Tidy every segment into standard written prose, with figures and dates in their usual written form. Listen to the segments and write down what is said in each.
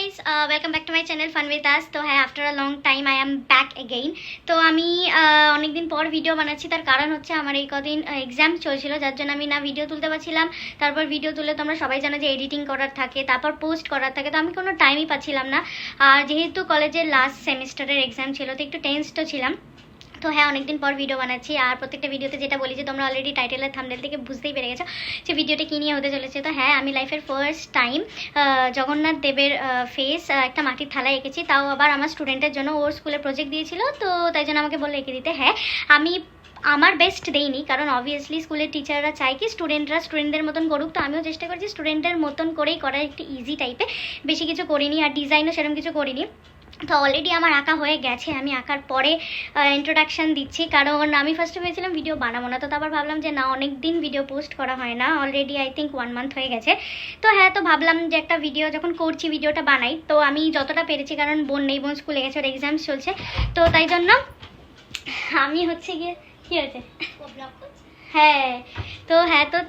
guys, welcome back to my channel Fun with Us. তো হ্যাঁ, after a long time I am back again. তো আমি অনেকদিন পর ভিডিও বানাচ্ছি, তার কারণ হচ্ছে আমার এই কদিন এক্সাম চলছিল, যার জন্য আমি না ভিডিও তুলতে পারছিলাম। তারপর ভিডিও তুলে তোমরা সবাই জানো যে এডিটিং করার থাকে, তারপর পোস্ট করার থাকে, তো আমি কোনো টাইমই পাচ্ছিলাম না। আর যেহেতু কলেজের লাস্ট সেমিস্টারের এক্সাম ছিল, তো একটু টেন্সডও ছিলাম। তো হ্যাঁ, অনেকদিন পর ভিডিও বানাচ্ছি। আর প্রত্যেকটা ভিডিওতে যেটা বলি যে তোমরা অলরেডি টাইটেলের থাম্বনেল থেকে বুঝতেই পেরে গেছো যে ভিডিওটা কী নিয়ে হতে চলেছে। তো হ্যাঁ, আমি লাইফের ফার্স্ট টাইম জগন্নাথ দেবের ফেস একটা মাটির থালায় এঁকেছি, তাও আবার আমার স্টুডেন্টের জন্য। ওর স্কুলে প্রজেক্ট দিয়েছিল, তো তাই জন্য আমাকে বললো এঁকে দিতে। হ্যাঁ, আমি আমার বেস্ট দেইনি, কারণ অবভিয়াসলি স্কুলের টিচাররা চায় কি স্টুডেন্টদের মতন করুক, তো আমিও চেষ্টা করছি স্টুডেন্টের মতন করেই করার, একটু ইজি টাইপে, বেশি কিছু করিনি। আর ডিজাইনও সেরকম কিছু করিনি। তো অলরেডি আমার আঁকা হয়ে গেছে, আমি আঁকার পরে ইন্ট্রোডাকশান দিচ্ছি, কারণ আমি ফার্স্টে ভেবেছিলাম ভিডিও বানাবো না, তো তারপর ভাবলাম যে না, অনেক দিন ভিডিও পোস্ট করা হয় না, অলরেডি আই থিঙ্ক 1 মান্থ হয়ে গেছে। তো হ্যাঁ, তো ভাবলাম যে একটা ভিডিও যখন করছি ভিডিওটা বানাই। তো আমি যতটা পেরেছি, কারণ বোন নেই, বোন স্কুলে গেছে, ওর এক্সাম চলছে, তো তাই জন্য আমি হচ্ছে গিয়ে কী হয়েছে, হ্যাঁ তো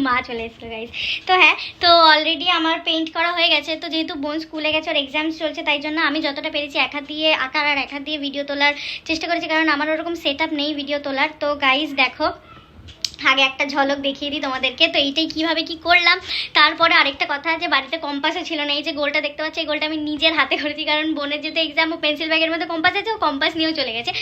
মা চলে এসেছিল গাইজ। তো হ্যাঁ, তো অলরেডি আমার পেইন্ট করা হয়ে গেছে। তো যেহেতু বোন স্কুলে গেছে, ওর এক্সাম চলছে, তাই জন্য আমি যতটা পেরেছি এক হাত দিয়ে আঁকার আর এক হাত দিয়ে ভিডিও তোলার চেষ্টা করেছি, কারণ আমার ওরকম সেট আপ নেই ভিডিও তোলার। তো গাইজ দেখো, আগে একটা ঝলক দেখিয়ে দিই তোমাদেরকে। তো এইটাই কীভাবে কি করলাম। তারপরে আরেকটা কথা আছে, বাড়িতে কম্পাসও ছিল না। এই যে গোলটা দেখতে পাচ্ছি, এই গোলটা আমি নিজের হাতে করেছি, কারণ বোনের যেহেতু এক্সাম, ও পেন্সিল ব্যাগের মধ্যে কম্পাস আছে, ও কম্পাস নিয়েও চলে গেছে।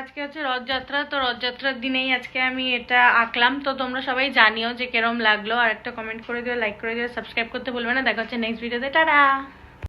আজকে হচ্ছে রথযাত্রা, তো রথযাত্রার দিনেই আজকে আমি এটা আঁকলাম। তো তোমরা সবাই জানিও যে কেরম লাগলো, আর একটা কমেন্ট করে দিও, লাইক করে দিও, সাবস্ক্রাইব করতে ভুলবে না। দেখা হচ্ছে নেক্সট ভিডিওতে। টাটা।